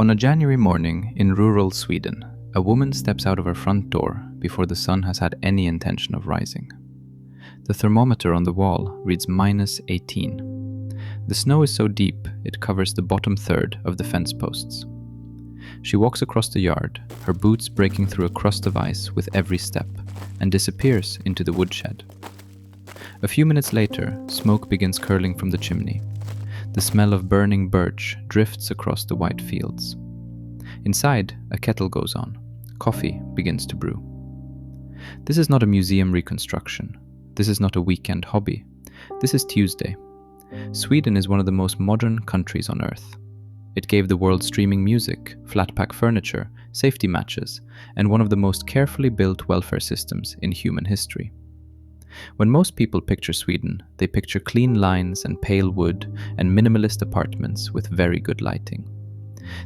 On a January morning in rural Sweden, a woman steps out of her front door before the sun has had any intention of rising. The thermometer on the wall reads -18. The snow is so deep it covers the bottom third of the fence posts. She walks across the yard, her boots breaking through a crust of ice with every step, and disappears into the woodshed. A few minutes later, smoke begins curling from the chimney. The smell of burning birch drifts across the white fields. Inside, a kettle goes on. Coffee begins to brew. This is not a museum reconstruction. This is not a weekend hobby. This is Tuesday. Sweden is one of the most modern countries on earth. It gave the world streaming music, flat-pack furniture, safety matches, and one of the most carefully built welfare systems in human history. When most people picture Sweden, they picture clean lines and pale wood and minimalist apartments with very good lighting.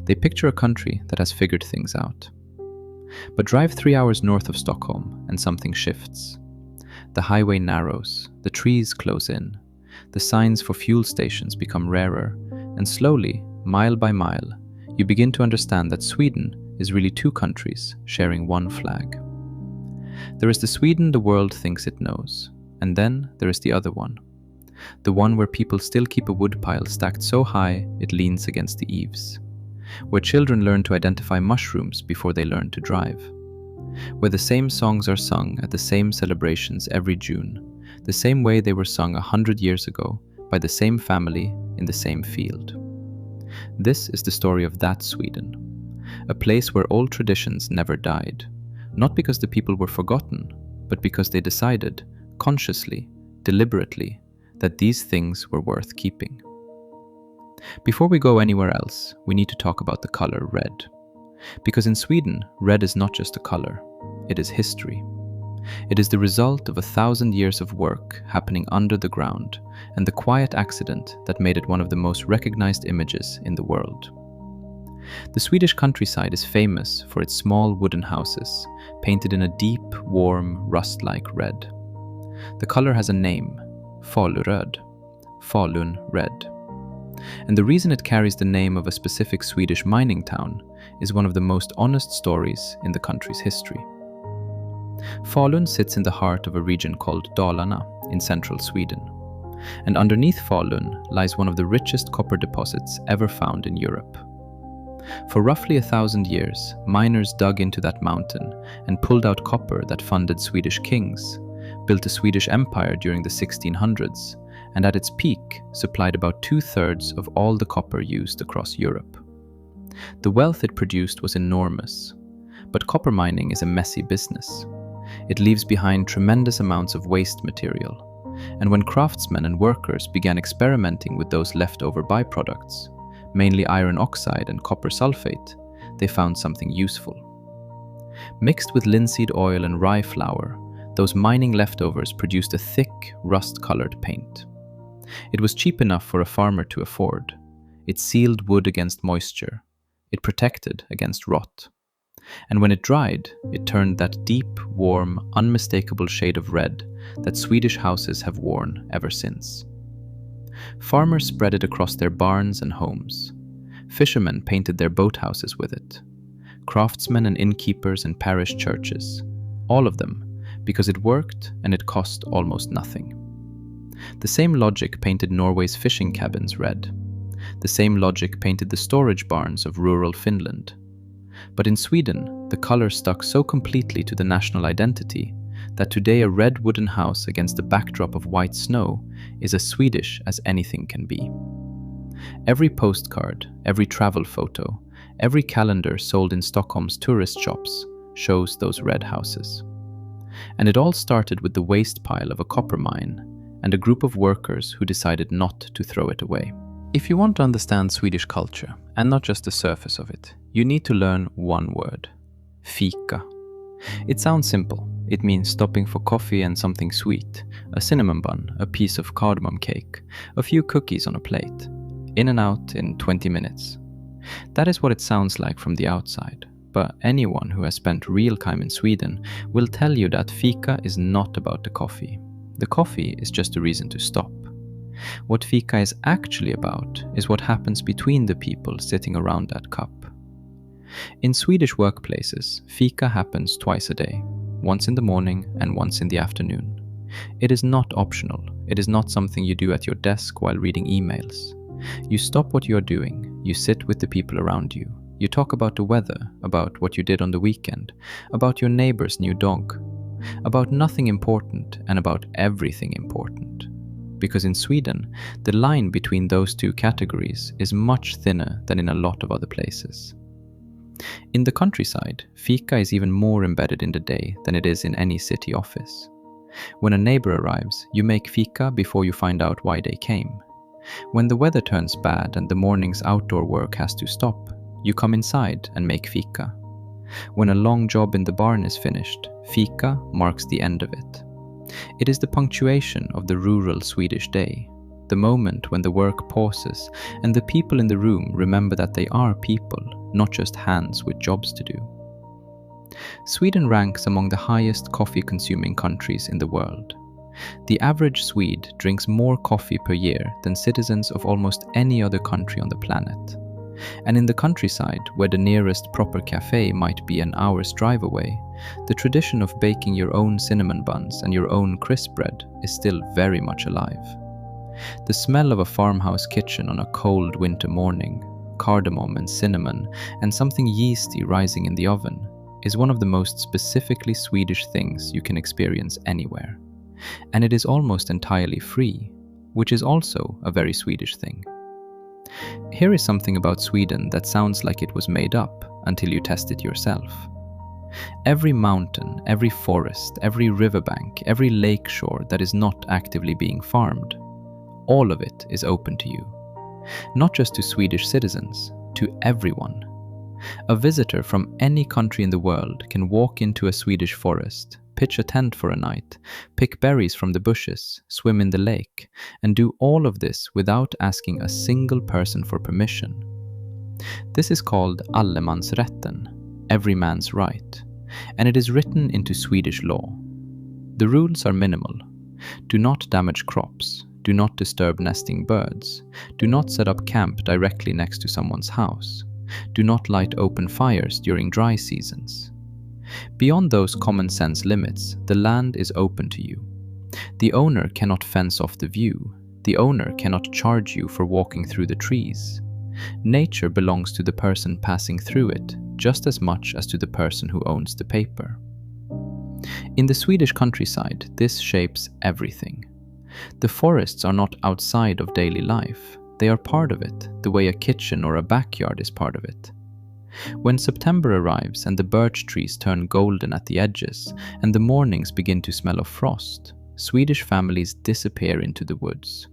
They picture a country that has figured things out. But drive 3 hours north of Stockholm and something shifts. The highway narrows, the trees close in, the signs for fuel stations become rarer, and slowly, mile by mile, you begin to understand that Sweden is really two countries sharing one flag. There is the Sweden the world thinks it knows, and then there is the other one. The one where people still keep a woodpile stacked so high it leans against the eaves. Where children learn to identify mushrooms before they learn to drive. Where the same songs are sung at the same celebrations every June, the same way they were sung 100 years ago by the same family in the same field. This is the story of that Sweden, a place where old traditions never died. Not because the people were forgotten, but because they decided, consciously, deliberately, that these things were worth keeping. Before we go anywhere else, we need to talk about the color red. Because in Sweden, red is not just a color, it is history. It is the result of 1,000 years of work happening under the ground and the quiet accident that made it one of the most recognized images in the world. The Swedish countryside is famous for its small wooden houses, painted in a deep, warm, rust-like red. The color has a name, Faluröd, Falun red. And the reason it carries the name of a specific Swedish mining town is one of the most honest stories in the country's history. Falun sits in the heart of a region called Dalarna in central Sweden. And underneath Falun lies one of the richest copper deposits ever found in Europe. For roughly 1,000 years, miners dug into that mountain and pulled out copper that funded Swedish kings, built a Swedish empire during the 1600s, and at its peak supplied about 2/3 of all the copper used across Europe. The wealth it produced was enormous, but copper mining is a messy business. It leaves behind tremendous amounts of waste material, and when craftsmen and workers began experimenting with those leftover byproducts, mainly iron oxide and copper sulfate, they found something useful. Mixed with linseed oil and rye flour, those mining leftovers produced a thick, rust-colored paint. It was cheap enough for a farmer to afford. It sealed wood against moisture. It protected against rot. And when it dried, it turned that deep, warm, unmistakable shade of red that Swedish houses have worn ever since. Farmers spread it across their barns and homes. Fishermen painted their boathouses with it. Craftsmen and innkeepers in parish churches. All of them, because it worked and it cost almost nothing. The same logic painted Norway's fishing cabins red. The same logic painted the storage barns of rural Finland. But in Sweden, the color stuck so completely to the national identity that today a red wooden house against a backdrop of white snow is as Swedish as anything can be. Every postcard, every travel photo, every calendar sold in Stockholm's tourist shops shows those red houses. And it all started with the waste pile of a copper mine and a group of workers who decided not to throw it away. If you want to understand Swedish culture, and not just the surface of it, you need to learn one word: fika. It sounds simple. It means stopping for coffee and something sweet, a cinnamon bun, a piece of cardamom cake, a few cookies on a plate. In and out in 20 minutes. That is what it sounds like from the outside, but anyone who has spent real time in Sweden will tell you that fika is not about the coffee. The coffee is just a reason to stop. What fika is actually about is what happens between the people sitting around that cup. In Swedish workplaces, fika happens twice a day, once in the morning and once in the afternoon. It is not optional. It is not something you do at your desk while reading emails. You stop what you are doing, you sit with the people around you. You talk about the weather, about what you did on the weekend, about your neighbor's new dog, about nothing important and about everything important. Because in Sweden, the line between those two categories is much thinner than in a lot of other places. In the countryside, fika is even more embedded in the day than it is in any city office. When a neighbor arrives, you make fika before you find out why they came. When the weather turns bad and the morning's outdoor work has to stop, you come inside and make fika. When a long job in the barn is finished, fika marks the end of it. It is the punctuation of the rural Swedish day, the moment when the work pauses and the people in the room remember that they are people, not just hands with jobs to do. Sweden ranks among the highest coffee-consuming countries in the world. The average Swede drinks more coffee per year than citizens of almost any other country on the planet. And in the countryside, where the nearest proper cafe might be an hour's drive away, the tradition of baking your own cinnamon buns and your own crisp bread is still very much alive. The smell of a farmhouse kitchen on a cold winter morning, cardamom and cinnamon, and something yeasty rising in the oven, is one of the most specifically Swedish things you can experience anywhere. And it is almost entirely free, which is also a very Swedish thing. Here is something about Sweden that sounds like it was made up until you test it yourself. Every mountain, every forest, every riverbank, every lake shore that is not actively being farmed, all of it is open to you. Not just to Swedish citizens, to everyone. A visitor from any country in the world can walk into a Swedish forest, pitch a tent for a night, pick berries from the bushes, swim in the lake, and do all of this without asking a single person for permission. This is called allemansrätten, every man's right, and it is written into Swedish law. The rules are minimal. Do not damage crops, do not disturb nesting birds, do not set up camp directly next to someone's house, do not light open fires during dry seasons. Beyond those common sense limits, the land is open to you. The owner cannot fence off the view. The owner cannot charge you for walking through the trees. Nature belongs to the person passing through it just as much as to the person who owns the paper. In the Swedish countryside, this shapes everything. The forests are not outside of daily life. They are part of it, the way a kitchen or a backyard is part of it. When September arrives and the birch trees turn golden at the edges and the mornings begin to smell of frost, Swedish families disappear into the woods.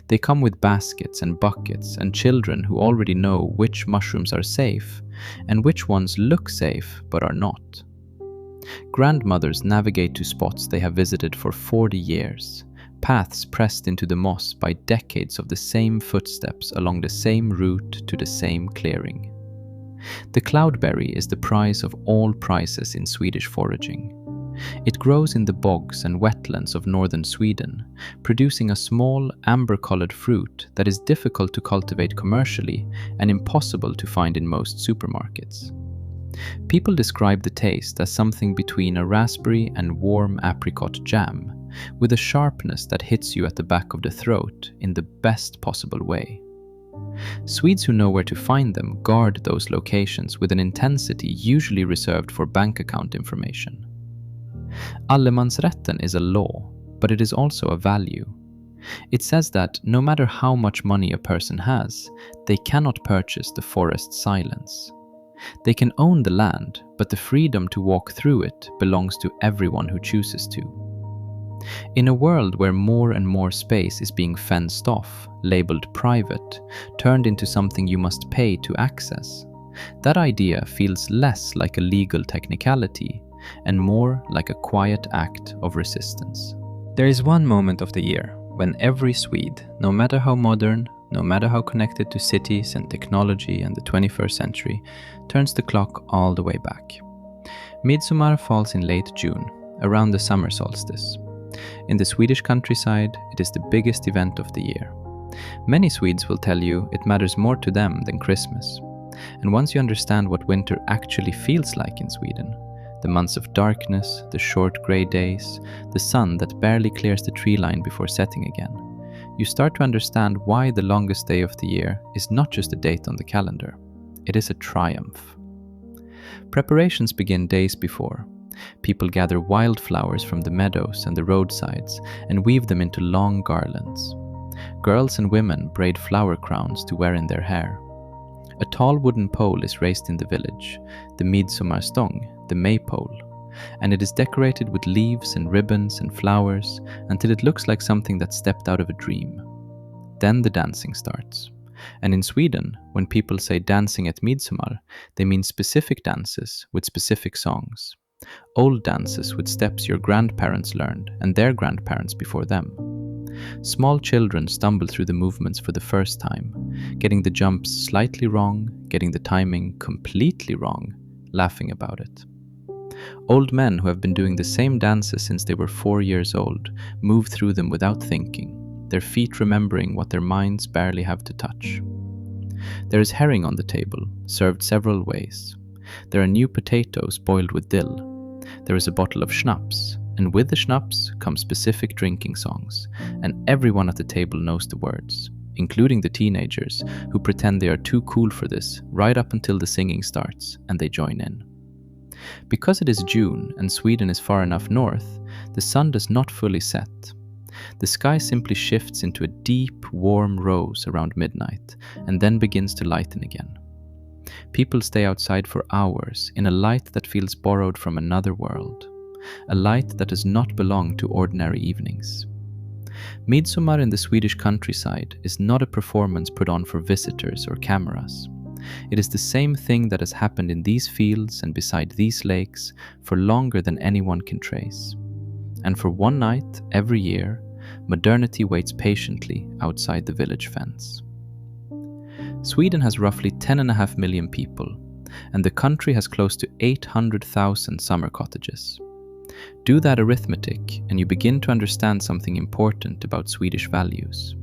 They come with baskets and buckets and children who already know which mushrooms are safe and which ones look safe but are not. Grandmothers navigate to spots they have visited for 40 years, paths pressed into the moss by decades of the same footsteps along the same route to the same clearing. The cloudberry is the prize of all prizes in Swedish foraging. It grows in the bogs and wetlands of northern Sweden, producing a small amber-colored fruit that is difficult to cultivate commercially and impossible to find in most supermarkets. People describe the taste as something between a raspberry and warm apricot jam, with a sharpness that hits you at the back of the throat in the best possible way. Swedes who know where to find them guard those locations with an intensity usually reserved for bank account information. Allemansrätten is a law, but it is also a value. It says that no matter how much money a person has, they cannot purchase the forest's silence. They can own the land, but the freedom to walk through it belongs to everyone who chooses to. In a world where more and more space is being fenced off, labeled private, turned into something you must pay to access, that idea feels less like a legal technicality and more like a quiet act of resistance. There is one moment of the year when every Swede, no matter how modern, no matter how connected to cities and technology and the 21st century, turns the clock all the way back. Midsommar falls in late June, around the summer solstice. In the Swedish countryside, it is the biggest event of the year. Many Swedes will tell you it matters more to them than Christmas. And once you understand what winter actually feels like in Sweden, the months of darkness, the short grey days, the sun that barely clears the tree line before setting again, you start to understand why the longest day of the year is not just a date on the calendar. It is a triumph. Preparations begin days before. People gather wildflowers from the meadows and the roadsides and weave them into long garlands. Girls and women braid flower crowns to wear in their hair. A tall wooden pole is raised in the village, the Midsommar stång, the maypole, and it is decorated with leaves and ribbons and flowers until it looks like something that stepped out of a dream. Then the dancing starts. And in Sweden, when people say dancing at Midsommar, they mean specific dances with specific songs. Old dances with steps your grandparents learned and their grandparents before them. Small children stumble through the movements for the first time, getting the jumps slightly wrong, getting the timing completely wrong, laughing about it. Old men who have been doing the same dances since they were 4 years old move through them without thinking, their feet remembering what their minds barely have to touch. There is herring on the table, served several ways. There are new potatoes boiled with dill. There is a bottle of schnapps, and with the schnapps come specific drinking songs, and everyone at the table knows the words, including the teenagers who pretend they are too cool for this right up until the singing starts and they join in. Because it is June and Sweden is far enough north, the sun does not fully set. The sky simply shifts into a deep, warm rose around midnight and then begins to lighten again. People stay outside for hours in a light that feels borrowed from another world, a light that does not belong to ordinary evenings. Midsommar in the Swedish countryside is not a performance put on for visitors or cameras. It is the same thing that has happened in these fields and beside these lakes for longer than anyone can trace. And for one night every year, modernity waits patiently outside the village fence. Sweden has roughly 10.5 million people, and the country has close to 800,000 summer cottages. Do that arithmetic, and you begin to understand something important about Swedish values.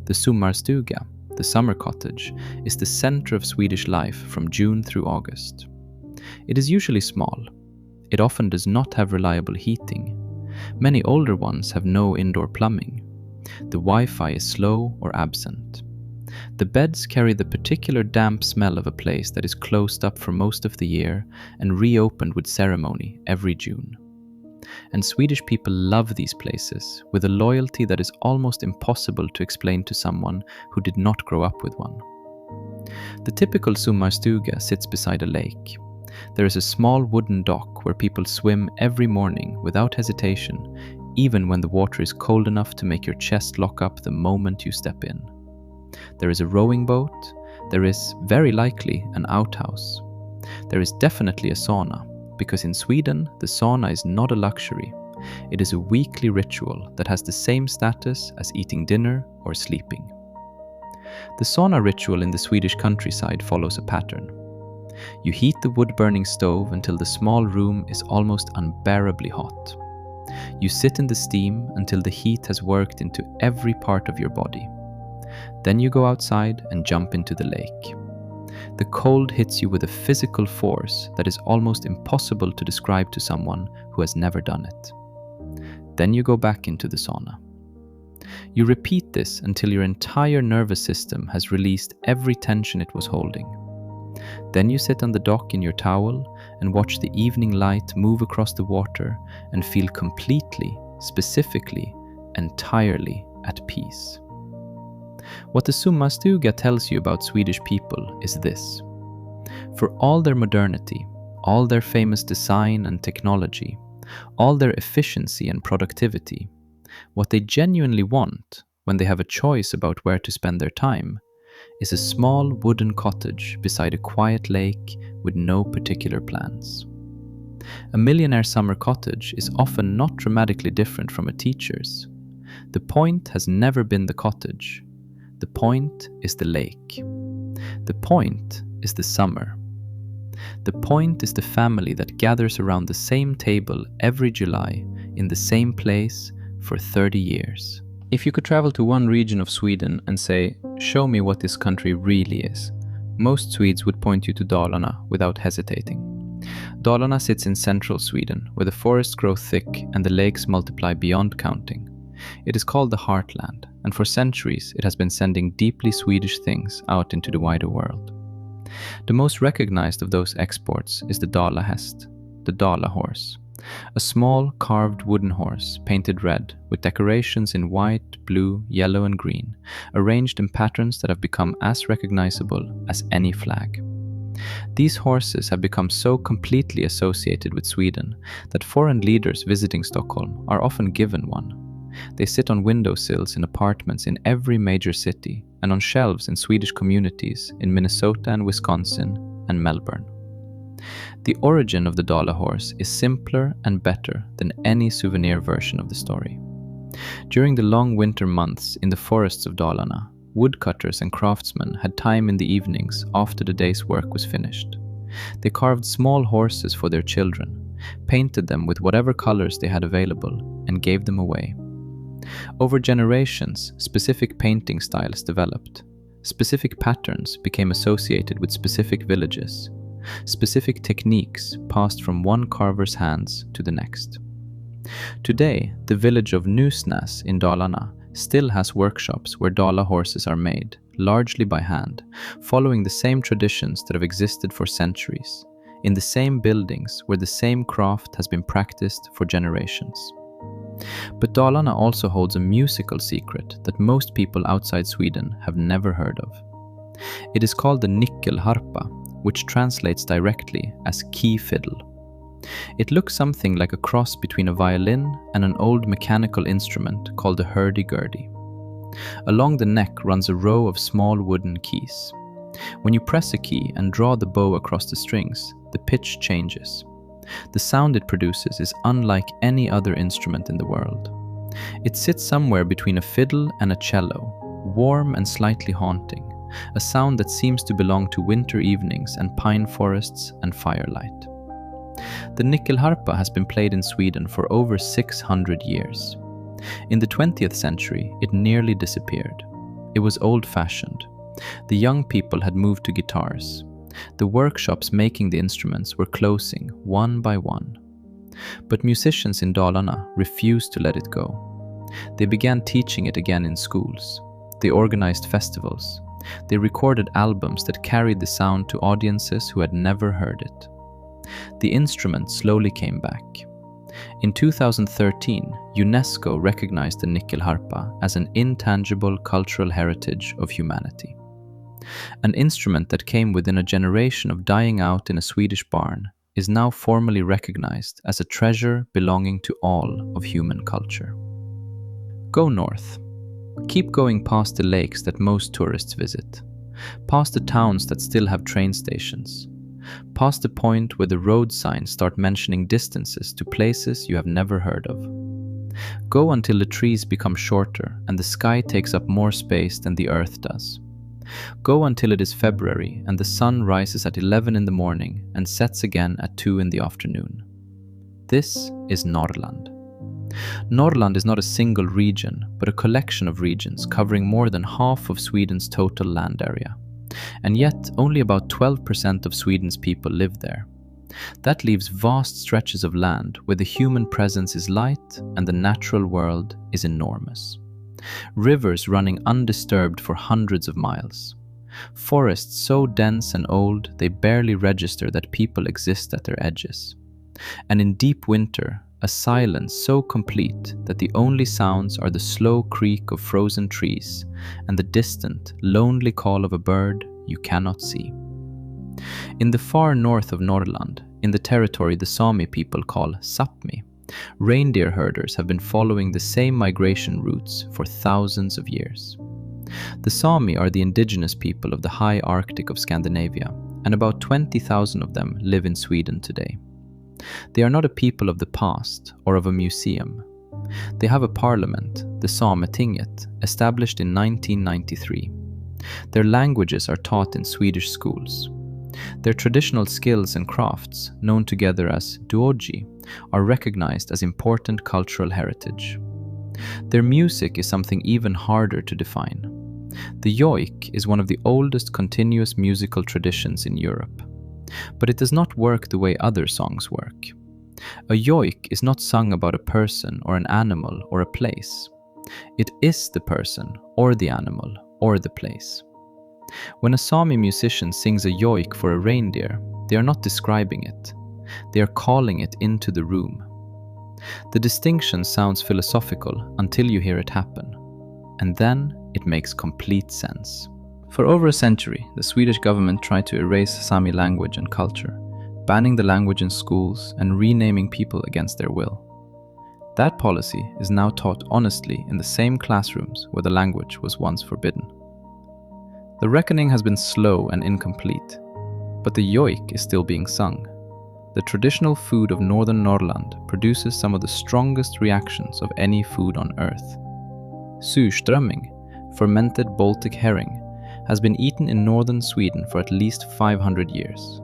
The sommarstuga, the summer cottage, is the center of Swedish life from June through August. It is usually small. It often does not have reliable heating. Many older ones have no indoor plumbing. The Wi-Fi is slow or absent. The beds carry the particular damp smell of a place that is closed up for most of the year and reopened with ceremony every June. And Swedish people love these places with a loyalty that is almost impossible to explain to someone who did not grow up with one. The typical sommarstuga sits beside a lake. There is a small wooden dock where people swim every morning without hesitation, even when the water is cold enough to make your chest lock up the moment you step in. There is a rowing boat. There is, very likely, an outhouse. There is definitely a sauna, because in Sweden, the sauna is not a luxury. It is a weekly ritual that has the same status as eating dinner or sleeping. The sauna ritual in the Swedish countryside follows a pattern. You heat the wood-burning stove until the small room is almost unbearably hot. You sit in the steam until the heat has worked into every part of your body. Then you go outside and jump into the lake. The cold hits you with a physical force that is almost impossible to describe to someone who has never done it. Then you go back into the sauna. You repeat this until your entire nervous system has released every tension it was holding. Then you sit on the dock in your towel and watch the evening light move across the water and feel completely, specifically, entirely at peace. What the sommarstuga tells you about Swedish people is this. For all their modernity, all their famous design and technology, all their efficiency and productivity, what they genuinely want when they have a choice about where to spend their time is a small wooden cottage beside a quiet lake with no particular plans. A millionaire summer cottage is often not dramatically different from a teacher's. The point has never been the cottage. The point is the lake. The point is the summer. The point is the family that gathers around the same table every July in the same place for 30 years. If you could travel to one region of Sweden and say, "Show me what this country really is," most Swedes would point you to Dalarna without hesitating. Dalarna sits in central Sweden, where the forests grow thick and the lakes multiply beyond counting. It is called the Heartland, and for centuries it has been sending deeply Swedish things out into the wider world. The most recognized of those exports is the Dalahäst, the Dala horse, a small carved wooden horse painted red with decorations in white, blue, yellow and green, arranged in patterns that have become as recognizable as any flag. These horses have become so completely associated with Sweden that foreign leaders visiting Stockholm are often given one. They sit on windowsills in apartments in every major city and on shelves in Swedish communities in Minnesota and Wisconsin and Melbourne. The origin of the Dala horse is simpler and better than any souvenir version of the story. During the long winter months in the forests of Dalarna, woodcutters and craftsmen had time in the evenings after the day's work was finished. They carved small horses for their children, painted them with whatever colors they had available, and gave them away. Over generations, specific painting styles developed. Specific patterns became associated with specific villages. Specific techniques passed from one carver's hands to the next. Today, the village of Nusnäs in Dalarna still has workshops where Dala horses are made, largely by hand, following the same traditions that have existed for centuries, in the same buildings where the same craft has been practiced for generations. But Dalarna also holds a musical secret that most people outside Sweden have never heard of. It is called the nyckelharpa, which translates directly as key fiddle. It looks something like a cross between a violin and an old mechanical instrument called a hurdy-gurdy. Along the neck runs a row of small wooden keys. When you press a key and draw the bow across the strings, the pitch changes. The sound it produces is unlike any other instrument in the world. It sits somewhere between a fiddle and a cello, warm and slightly haunting, a sound that seems to belong to winter evenings and pine forests and firelight. The nyckelharpa has been played in Sweden for over 600 years. In the 20th century, it nearly disappeared. It was old-fashioned. The young people had moved to guitars. The workshops making the instruments were closing one by one. But musicians in Dalarna refused to let it go. They began teaching it again in schools. They organized festivals. They recorded albums that carried the sound to audiences who had never heard it. The instrument slowly came back. In 2013, UNESCO recognized the nyckelharpa as an intangible cultural heritage of humanity. An instrument that came within a generation of dying out in a Swedish barn is now formally recognized as a treasure belonging to all of human culture. Go north. Keep going past the lakes that most tourists visit, past the towns that still have train stations, past the point where the road signs start mentioning distances to places you have never heard of. Go until the trees become shorter and the sky takes up more space than the earth does. Go until it is February and the sun rises at 11 in the morning and sets again at 2 in the afternoon. This is Norrland. Norrland is not a single region, but a collection of regions covering more than half of Sweden's total land area. And yet, only about 12% of Sweden's people live there. That leaves vast stretches of land where the human presence is light and the natural world is enormous. Rivers running undisturbed for hundreds of miles. Forests so dense and old they barely register that people exist at their edges. And in deep winter, a silence so complete that the only sounds are the slow creak of frozen trees and the distant, lonely call of a bird you cannot see. In the far north of Norrland, in the territory the Sami people call Sápmi, reindeer herders have been following the same migration routes for thousands of years. The Sami are the indigenous people of the high Arctic of Scandinavia, and about 20,000 of them live in Sweden today. They are not a people of the past or of a museum. They have a parliament, the Sametinget, established in 1993. Their languages are taught in Swedish schools. Their traditional skills and crafts, known together as duoji, are recognized as important cultural heritage. Their music is something even harder to define. The yoik is one of the oldest continuous musical traditions in Europe, but it does not work the way other songs work. A yoik is not sung about a person or an animal or a place. It is the person or the animal or the place. When a Sami musician sings a yoik for a reindeer, they are not describing it. They are calling it into the room. The distinction sounds philosophical until you hear it happen, and then it makes complete sense. For over a century, the Swedish government tried to erase Sami language and culture, banning the language in schools and renaming people against their will. That policy is now taught honestly in the same classrooms where the language was once forbidden. The reckoning has been slow and incomplete, but the yoik is still being sung. The traditional food of northern Norrland produces some of the strongest reactions of any food on earth. Surströmming, fermented Baltic herring, has been eaten in northern Sweden for at least 500 years.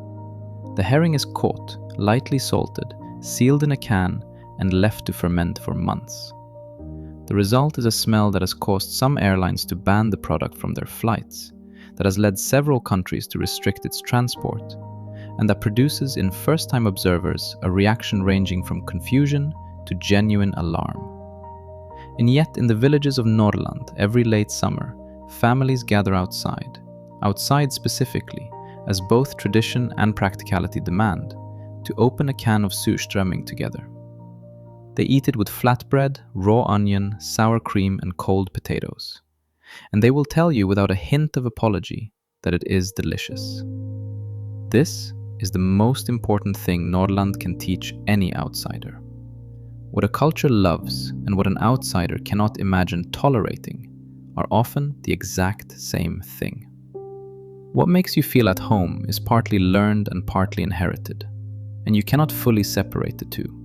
The herring is caught, lightly salted, sealed in a can, and left to ferment for months. The result is a smell that has caused some airlines to ban the product from their flights, that has led several countries to restrict its transport, and that produces in first-time observers a reaction ranging from confusion to genuine alarm. And yet in the villages of Norrland, every late summer, families gather outside specifically, as both tradition and practicality demand, to open a can of surströmming together. They eat it with flatbread, raw onion, sour cream, and cold potatoes. And they will tell you without a hint of apology that it is delicious. This is the most important thing Norrland can teach any outsider. What a culture loves and what an outsider cannot imagine tolerating are often the exact same thing. What makes you feel at home is partly learned and partly inherited, and you cannot fully separate the two.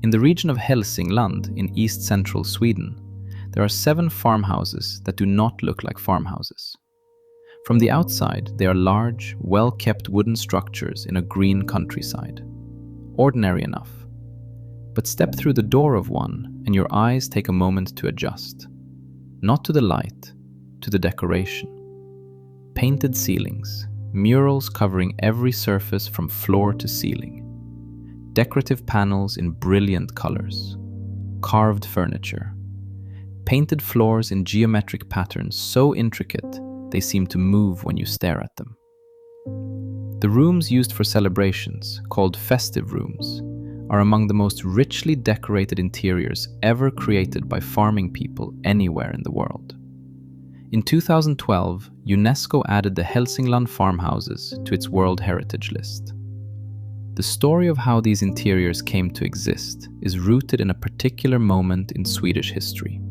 In the region of Hälsingland in east-central Sweden, there are 7 farmhouses that do not look like farmhouses. From the outside, they are large, well-kept wooden structures in a green countryside. Ordinary enough. But step through the door of one and your eyes take a moment to adjust. Not to the light, to the decoration. Painted ceilings, murals covering every surface from floor to ceiling. Decorative panels in brilliant colors. Carved furniture. Painted floors in geometric patterns so intricate they seem to move when you stare at them. The rooms used for celebrations, called festive rooms, are among the most richly decorated interiors ever created by farming people anywhere in the world. In 2012, UNESCO added the Hälsingland farmhouses to its World Heritage List. The story of how these interiors came to exist is rooted in a particular moment in Swedish history.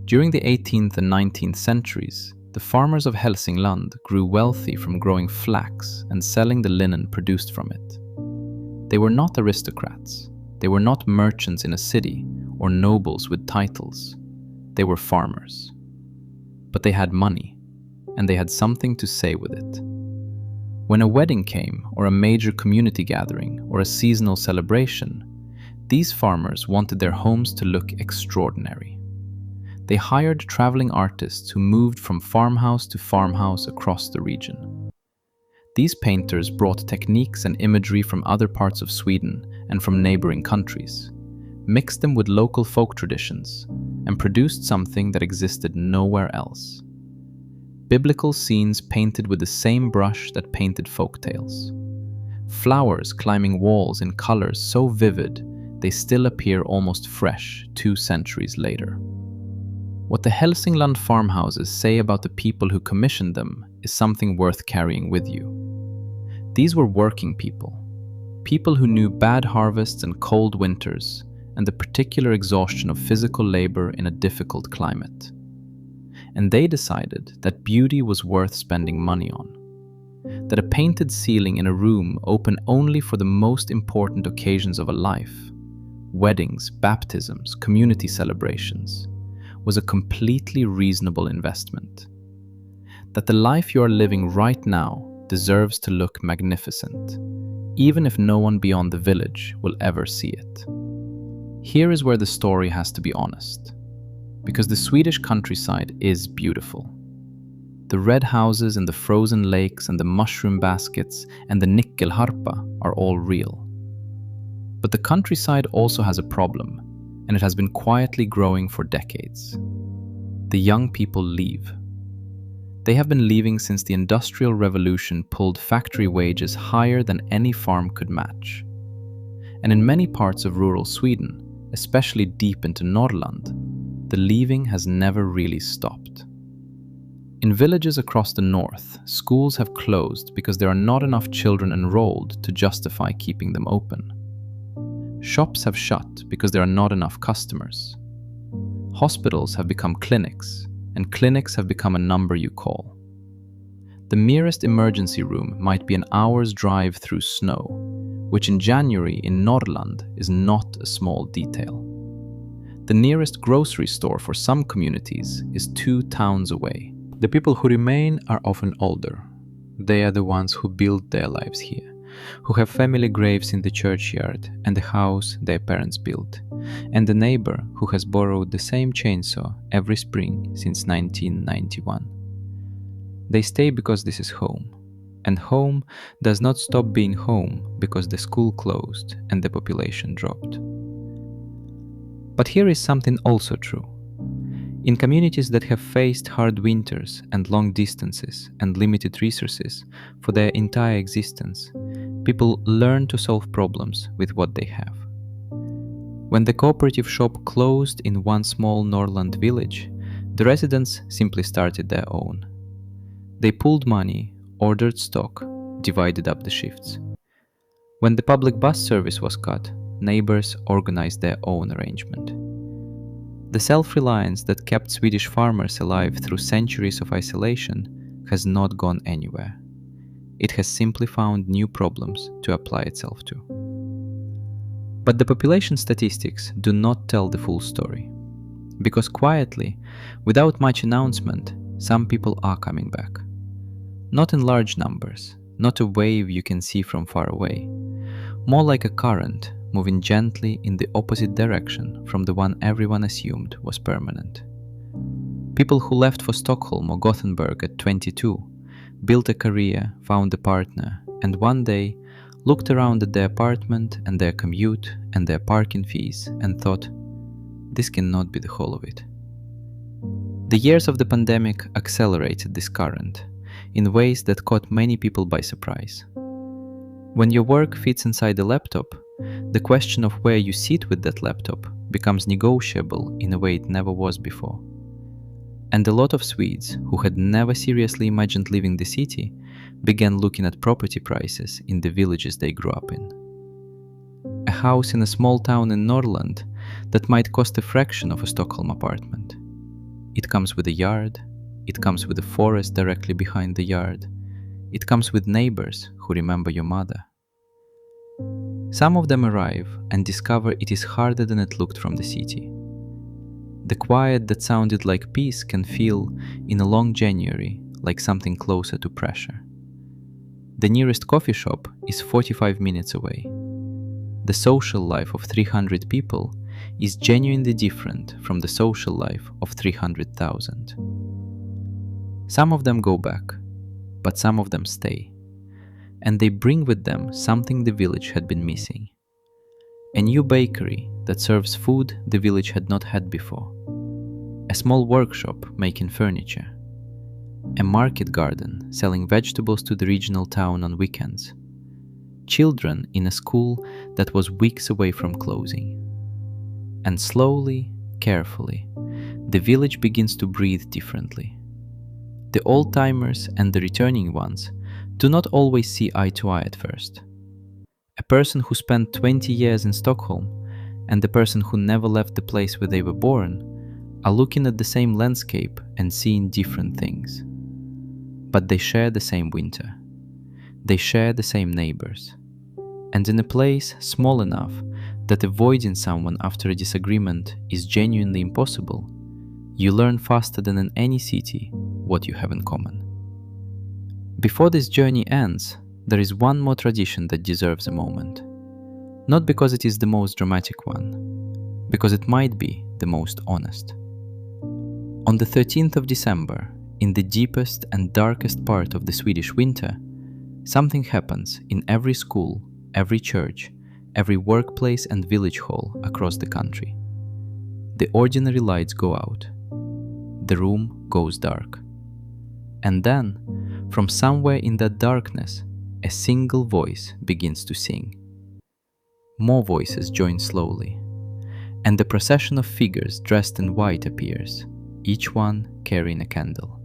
During the 18th and 19th centuries, the farmers of Hälsingland grew wealthy from growing flax and selling the linen produced from it. They were not aristocrats. They were not merchants in a city or nobles with titles. They were farmers. But they had money, and they had something to say with it. When a wedding came, or a major community gathering, or a seasonal celebration, these farmers wanted their homes to look extraordinary. They hired traveling artists who moved from farmhouse to farmhouse across the region. These painters brought techniques and imagery from other parts of Sweden and from neighboring countries, mixed them with local folk traditions, and produced something that existed nowhere else. Biblical scenes painted with the same brush that painted folktales. Flowers climbing walls in colors so vivid they still appear almost fresh 2 centuries later. What the Hälsingland farmhouses say about the people who commissioned them is something worth carrying with you. These were working people who knew bad harvests and cold winters and the particular exhaustion of physical labor in a difficult climate. And they decided that beauty was worth spending money on. That a painted ceiling in a room open only for the most important occasions of a life, weddings, baptisms, community celebrations, was a completely reasonable investment. That the life you are living right now deserves to look magnificent, even if no one beyond the village will ever see it. Here is where the story has to be honest. Because the Swedish countryside is beautiful. The red houses and the frozen lakes and the mushroom baskets and the nyckelharpa are all real. But the countryside also has a problem, and it has been quietly growing for decades. The young people leave. They have been leaving since the Industrial Revolution pulled factory wages higher than any farm could match. And in many parts of rural Sweden, especially deep into Norrland, the leaving has never really stopped. In villages across the north, schools have closed because there are not enough children enrolled to justify keeping them open. Shops have shut because there are not enough customers. Hospitals have become clinics, and clinics have become a number you call. The nearest emergency room might be an hour's drive through snow, which in January in Norrland is not a small detail. The nearest grocery store for some communities is 2 towns away. The people who remain are often older. They are the ones who built their lives here, who have family graves in the churchyard and the house their parents built, and the neighbor who has borrowed the same chainsaw every spring since 1991. They stay because this is home, and home does not stop being home because the school closed and the population dropped. But here is something also true. In communities that have faced hard winters and long distances and limited resources for their entire existence, people learn to solve problems with what they have. When the cooperative shop closed in one small Norrland village, the residents simply started their own. They pooled money, ordered stock, divided up the shifts. When the public bus service was cut, neighbors organized their own arrangement. The self-reliance that kept Swedish farmers alive through centuries of isolation has not gone anywhere. It has simply found new problems to apply itself to. But the population statistics do not tell the full story. Because quietly, without much announcement, some people are coming back. Not in large numbers, not a wave you can see from far away. More like a current moving gently in the opposite direction from the one everyone assumed was permanent. People who left for Stockholm or Gothenburg at 22, built a career, found a partner, and one day looked around at their apartment and their commute and their parking fees and thought, this cannot be the whole of it. The years of the pandemic accelerated this current in ways that caught many people by surprise. When your work fits inside a laptop, the question of where you sit with that laptop becomes negotiable in a way it never was before. And a lot of Swedes who had never seriously imagined leaving the city began looking at property prices in the villages they grew up in. A house in a small town in Norrland that might cost a fraction of a Stockholm apartment. It comes with a yard, it comes with a forest directly behind the yard, it comes with neighbors who remember your mother. Some of them arrive and discover it is harder than it looked from the city. The quiet that sounded like peace can feel, in a long January, like something closer to pressure. The nearest coffee shop is 45 minutes away. The social life of 300 people is genuinely different from the social life of 300,000. Some of them go back, but some of them stay. And they bring with them something the village had been missing. A new bakery that serves food the village had not had before. A small workshop making furniture. A market garden selling vegetables to the regional town on weekends. Children in a school that was weeks away from closing. And slowly, carefully, the village begins to breathe differently. The old-timers and the returning ones do not always see eye to eye at first. A person who spent 20 years in Stockholm and the person who never left the place where they were born are looking at the same landscape and seeing different things. But they share the same winter. They share the same neighbors. And in a place small enough that avoiding someone after a disagreement is genuinely impossible, you learn faster than in any city what you have in common. Before this journey ends, there is one more tradition that deserves a moment. Not because it is the most dramatic one, because it might be the most honest. On the 13th of December, in the deepest and darkest part of the Swedish winter, something happens in every school, every church, every workplace and village hall across the country. The ordinary lights go out. The room goes dark. And then, from somewhere in that darkness, a single voice begins to sing. More voices join slowly, and the procession of figures dressed in white appears, each one carrying a candle.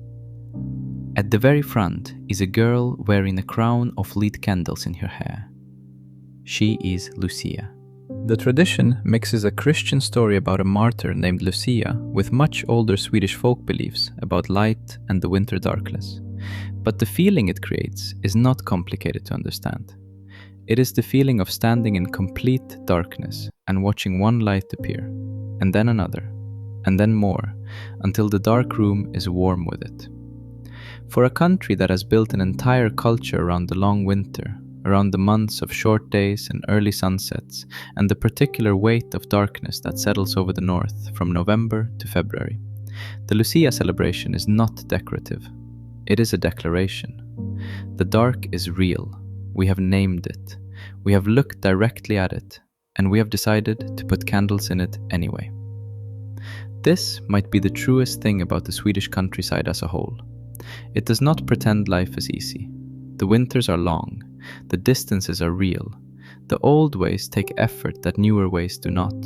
At the very front is a girl wearing a crown of lit candles in her hair. She is Lucia. The tradition mixes a Christian story about a martyr named Lucia with much older Swedish folk beliefs about light and the winter darkness. But the feeling it creates is not complicated to understand. It is the feeling of standing in complete darkness and watching one light appear, and then another, and then more, until the dark room is warm with it. For a country that has built an entire culture around the long winter, around the months of short days and early sunsets, and the particular weight of darkness that settles over the north from November to February, the Lucia celebration is not decorative. It is a declaration. The dark is real. We have named it. We have looked directly at it, and we have decided to put candles in it anyway. This might be the truest thing about the Swedish countryside as a whole. It does not pretend life is easy. The winters are long. The distances are real. The old ways take effort that newer ways do not.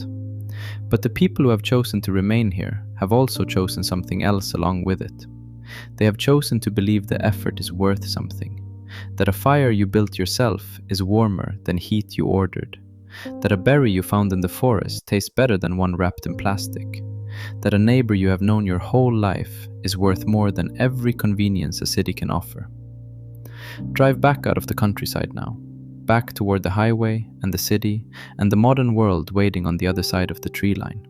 But the people who have chosen to remain here have also chosen something else along with it. They have chosen to believe the effort is worth something, that a fire you built yourself is warmer than heat you ordered, that a berry you found in the forest tastes better than one wrapped in plastic, that a neighbor you have known your whole life is worth more than every convenience a city can offer. Drive back out of the countryside now, back toward the highway and the city and the modern world waiting on the other side of the tree line.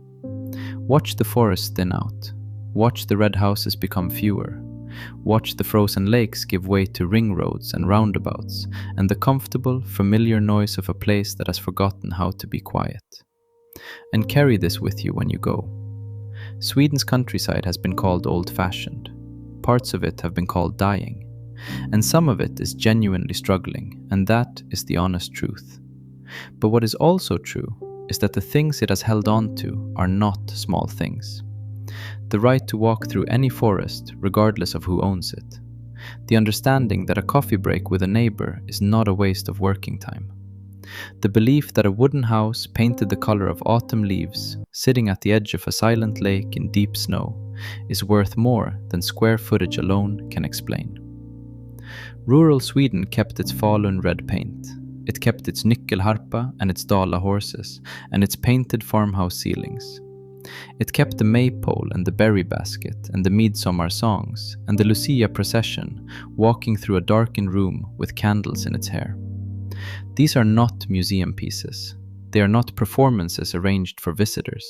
Watch the forest thin out. Watch the red houses become fewer. Watch the frozen lakes give way to ring roads and roundabouts and the comfortable, familiar noise of a place that has forgotten how to be quiet. And carry this with you when you go. Sweden's countryside has been called old-fashioned. Parts of it have been called dying. And some of it is genuinely struggling, and that is the honest truth. But what is also true is that the things it has held on to are not small things. The right to walk through any forest, regardless of who owns it. The understanding that a coffee break with a neighbor is not a waste of working time. The belief that a wooden house painted the color of autumn leaves, sitting at the edge of a silent lake in deep snow, is worth more than square footage alone can explain. Rural Sweden kept its Falun red paint. It kept its nyckelharpa and its Dala horses, and its painted farmhouse ceilings. It kept the maypole and the berry basket and the Midsommar songs and the Lucia procession walking through a darkened room with candles in its hair. These are not museum pieces. They are not performances arranged for visitors.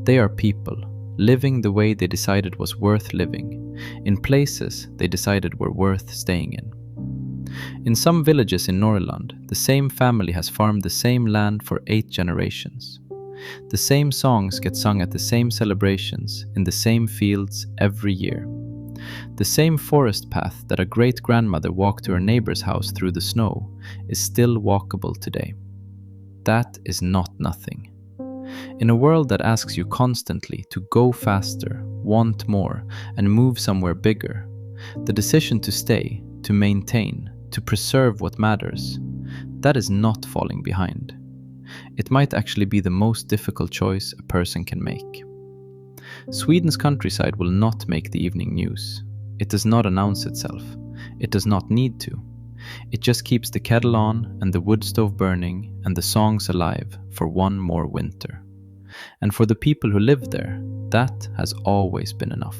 They are people, living the way they decided was worth living, in places they decided were worth staying in. In some villages in Norrland, the same family has farmed the same land for 8 generations. The same songs get sung at the same celebrations in the same fields every year. The same forest path that a great-grandmother walked to her neighbor's house through the snow is still walkable today. That is not nothing. In a world that asks you constantly to go faster, want more, and move somewhere bigger, the decision to stay, to maintain, to preserve what matters, that is not falling behind. It might actually be the most difficult choice a person can make. Sweden's countryside will not make the evening news. It does not announce itself. It does not need to. It just keeps the kettle on and the wood stove burning and the songs alive for one more winter. And for the people who live there, that has always been enough.